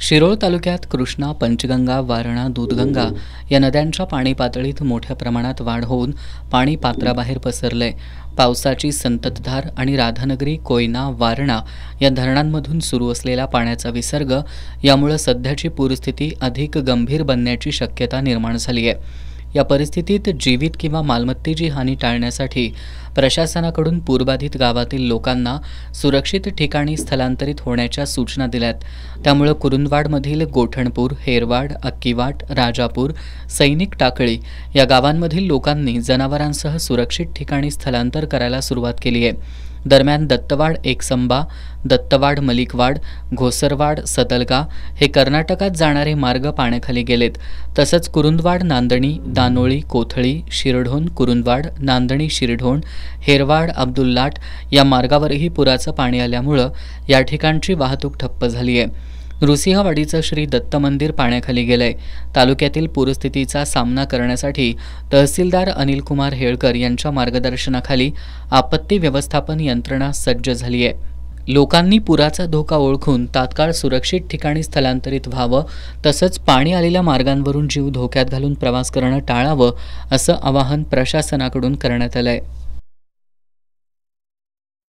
शिरोळ तालुक्यात कृष्णा, पंचगंगा, वारणा, दूधगंगा या नद्यांच्या पाणी पातळीत मोठ्या प्रमाणात वाढ होऊन पाणी पात्राबाहेर पसरलंय। पावसाची संततधार आणि राधानगरी, कोयना, वारणा या धरणांमधून सुरू असलेला पाण्याचा विसर्ग यामुळे सध्याची पूरस्थिती अधिक गंभीर बनण्याची शक्यता निर्माण झाली आहे। या परिस्थितीत जीवित किंवा मालमत्तेची हानी टाळण्यासाठी प्रशासनाकडून पूरबाधित गावातील लोकांना सुरक्षित ठिकाणी स्थलांतरित होण्याच्या सूचना दिल्यात। त्यामुळे कुरुंदवाडमधील गोठणपूर, हेरवाड, अक्कीवाट, राजापूर, सैनिक टाकळी या गावांमधील लोकांनी जनावरांसह सुरक्षित ठिकाणी स्थलांतर करायला सुरुवात केली आहे। दरम्यान दत्तवाड, एकसंबा, दत्तवाड, मलिकवाड, घोसरवाड, सतलगा हे कर्नाटकात जाणारे मार्ग पाण्याखाली गेलेत। तसंच कुरुंदवाड, नांदणी, दानोळी, कोथळी, शिरढोण, कुरुंदवाड, नांदणी, शिरढोण, हेरवाड, अब्दुल्लाट या मार्गावरही पुराचं पाणी आल्यामुळं या ठिकाणची वाहतूक ठप्प झाली आहे। नृसिंहवाडीचं श्री दत्त मंदिर पाण्याखाली गेलंय। तालुक्यातील पूरस्थितीचा सामना करण्यासाठी तहसीलदार अनिलकुमार हेळकर यांच्या मार्गदर्शनाखाली आपत्ती व्यवस्थापन यंत्रणा सज्ज झाली आहे। लोकांनी पुराचा धोका ओळखून तात्काळ सुरक्षित ठिकाणी स्थलांतरित व्हावं, तसंच पाणी आलेल्या मार्गांवरून जीव धोक्यात घालून प्रवास करणं टाळावं, असं आवाहन प्रशासनाकडून करण्यात आलंय।